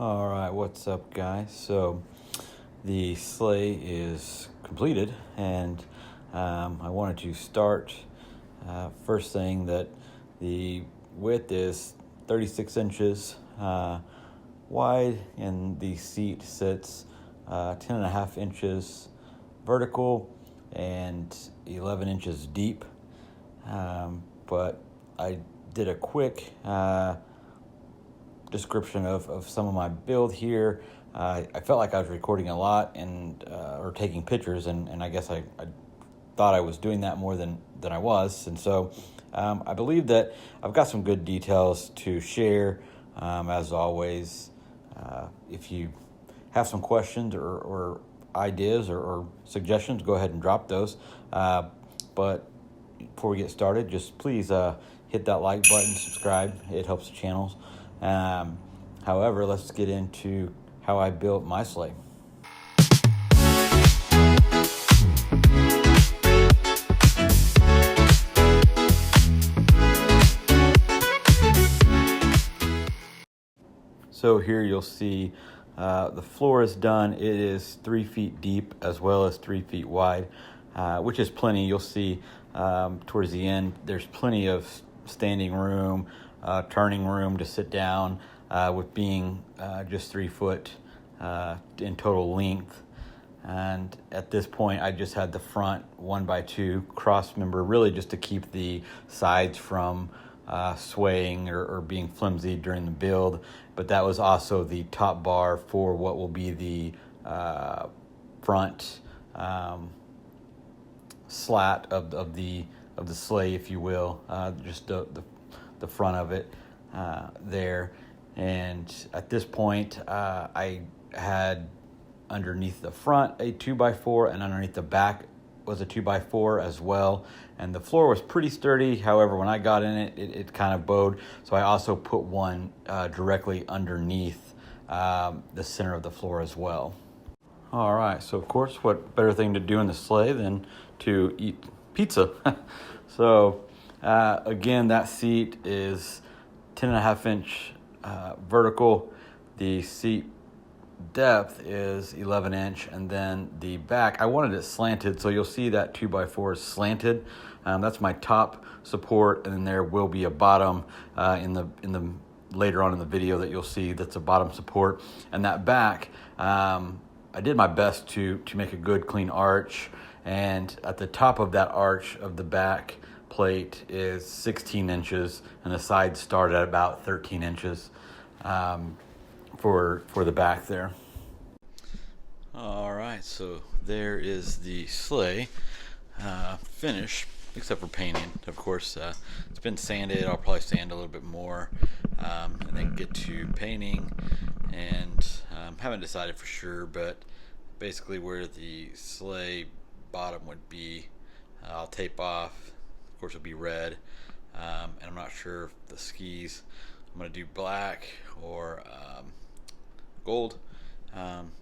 All right, what's up, guys? So the sleigh is completed, and I wanted to start first saying that the width is 36 inches wide, and the seat sits 10 and a half inches vertical and 11 inches deep. But I did a quick description of some of my build here. I felt like I was recording a lot and or taking pictures, and I guess I thought I was doing that more than I was, and so I believe that I've got some good details to share. As always, if you have some questions or ideas or suggestions, go ahead and drop those. But before we get started, just please hit that like button, subscribe. It helps the channels. However, let's get into how I built my sleigh. So here you'll see the floor is done. It is 3 feet deep as well as 3 feet wide, which is plenty. You'll see towards the end there's plenty of standing room, turning room to sit down, with being just 3 foot in total length. And at this point, I just had the front 1x2 cross member, really just to keep the sides from swaying or being flimsy during the build. But that was also the top bar for what will be the front slat of the sleigh, if you will, just the front of it there. And at this point, I had underneath the front a 2x4, and underneath the back was a 2x4 as well. And the floor was pretty sturdy. However, when I got in it kind of bowed. So I also put one directly underneath the center of the floor as well. All right, so of course, what better thing to do in the sleigh than to eat pizza? So again, that seat is 10.5 inch vertical. The seat depth is 11 inch, and then the back, I wanted it slanted, so you'll see that 2x4 is slanted. That's my top support, and then there will be a bottom in the later on in the video that you'll see that's a bottom support. And that back, I did my best to make a good clean arch, and at the top of that arch of the back plate is 16 inches, and the sides start at about 13 inches for the back there. All right, so there is the sleigh finish, except for painting. Of course, it's been sanded. I'll probably sand a little bit more, and then get to painting. And haven't decided for sure, but basically where the sleigh bottom would be, I'll tape off. Of course, it'll be red, and I'm not sure if the skis, I'm going to do black or gold,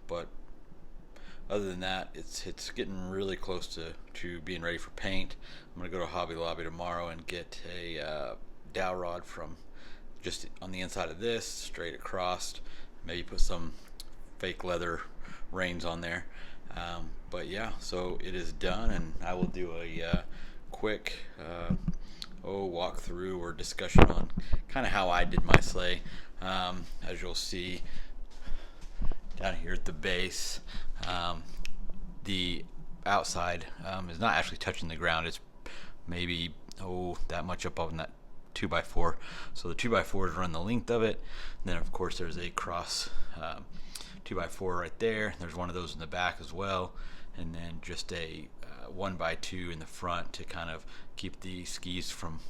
but other than that, it's getting really close to being ready for paint. I'm going to go to Hobby Lobby tomorrow and get a dowel rod from just on the inside of this, straight across, maybe put some fake leather reins on there. But yeah, so it is done, and I will do a quick walkthrough or discussion on kind of how I did my sleigh. As you'll see down here at the base, the outside is not actually touching the ground. It's maybe that much up on that 2x4. So the 2x4s run the length of it. And then of course there's a cross 2x4 right there. There's one of those in the back as well, and then just a 1x2 in the front to kind of keep the skis from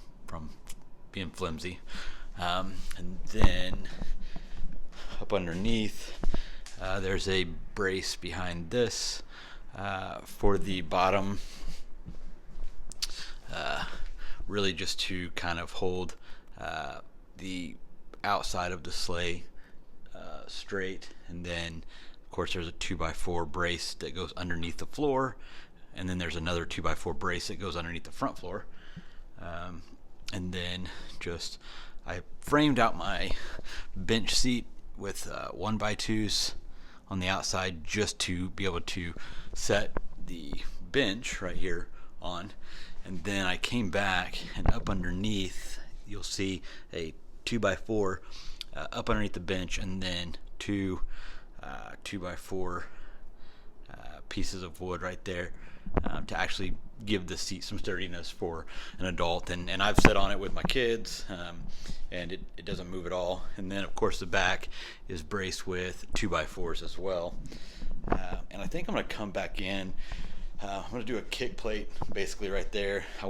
being flimsy. And then up underneath, there's a brace behind this for the bottom, really just to kind of hold the outside of the sleigh straight. And then of course there's a 2x4 brace that goes underneath the floor, and then there's another 2x4 brace that goes underneath the front floor. And then just I framed out my bench seat with 1x2s on the outside just to be able to set the bench right here on. And then I came back, and up underneath you'll see a 2x4 up underneath the bench, and then two 2x4 pieces of wood right there to actually give the seat some sturdiness for an adult. And I've sat on it with my kids, and it doesn't move at all. And then of course the back is braced with 2x4s as well. And I think I'm going to come back in. I'm going to do a kick plate basically right there. I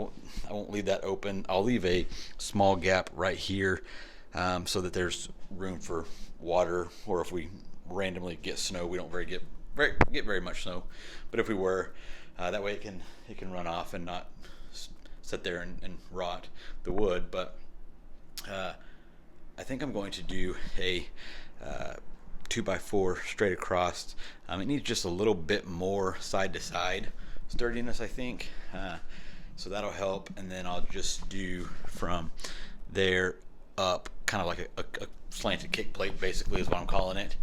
won't leave that open. I'll leave a small gap right here so that there's room for water, or if we randomly get snow, we don't get very much snow, but if we were, that way it can run off and not sit there and rot the wood. But I think I'm going to do a 2x4 straight across. It needs just a little bit more side to side sturdiness, I think, so that'll help. And then I'll just do from there up, kind of like a slanted kick plate basically is what I'm calling it.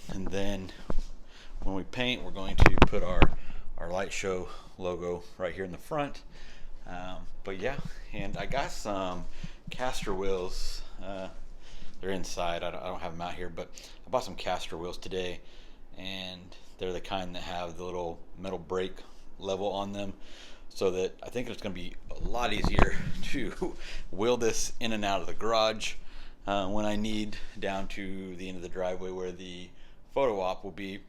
And then when we paint, we're going to put our light show logo right here in the front. But yeah, and I got some caster wheels. They're inside. I don't have them out here, but I bought some caster wheels today, and they're the kind that have the little metal brake level on them, so that I think it's going to be a lot easier to wheel this in and out of the garage when I need, down to the end of the driveway where the photo op will be.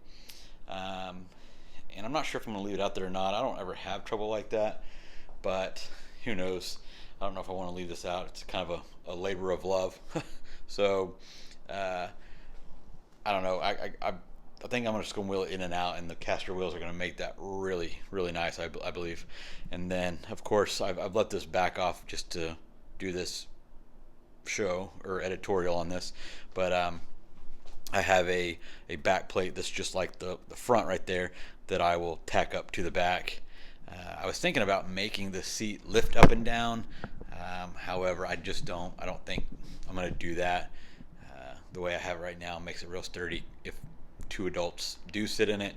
And I'm not sure if I'm going to leave it out there or not. I don't ever have trouble like that, but who knows? I don't know if I want to leave this out. It's kind of a labor of love. So I don't know. I think I'm just going to wheel it in and out, and the caster wheels are going to make that really, really nice, I believe. And then, of course, I've let this back off just to do this show or editorial on this, but I have a back plate that's just like the front right there that I will tack up to the back. I was thinking about making the seat lift up and down. However, I don't think I'm going to do that. The way I have it right now makes it real sturdy. If two adults do sit in it,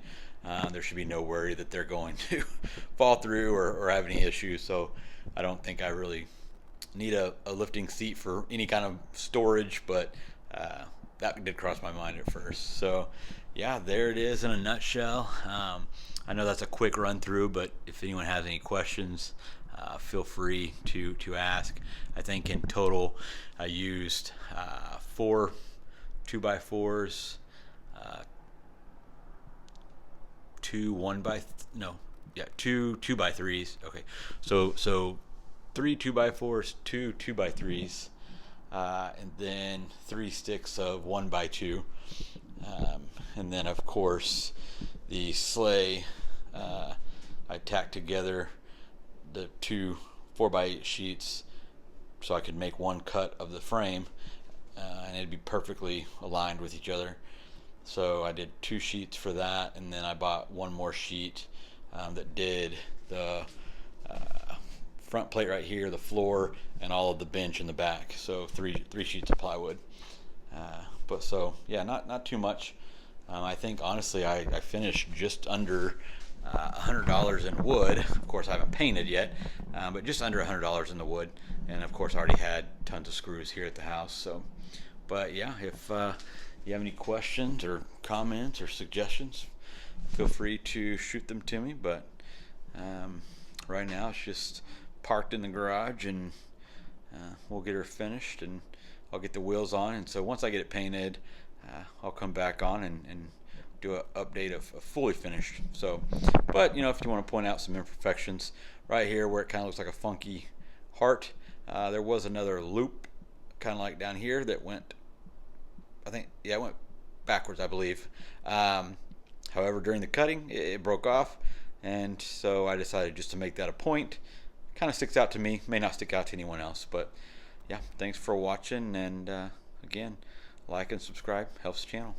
there should be no worry that they're going to fall through or have any issues. So I don't think I really need a lifting seat for any kind of storage, but that did cross my mind at first. So yeah, there it is in a nutshell. I know that's a quick run through, but if anyone has any questions, feel free to ask. I think in total I used 4 2x4s, 2 2x3s. Okay, so 3 2x4s, 2 2x3s, and then 3 sticks of 1x2, and then of course the sleigh. I tacked together the 2 4x8 sheets so I could make one cut of the frame, and it'd be perfectly aligned with each other. So I did 2 sheets for that, and then I bought one more sheet that did the front plate right here, the floor, and all of the bench in the back. So three sheets of plywood. But so yeah, not too much. I think honestly I finished just under $100 in wood. Of course I haven't painted yet, but just under $100 in the wood, and of course I already had tons of screws here at the house. So, but yeah, if you have any questions or comments or suggestions, feel free to shoot them to me. But right now it's just parked in the garage, and we'll get her finished, and I'll get the wheels on. And so once I get it painted, I'll come back on and do an update of fully finished. So, but if you want to point out some imperfections right here where it kind of looks like a funky heart, there was another loop kind of like down here that went, it went backwards, I believe. However, during the cutting it broke off, and so I decided just to make that a point. Kind of sticks out to me, may not stick out to anyone else. But yeah, thanks for watching, and again, like and subscribe helps the channel.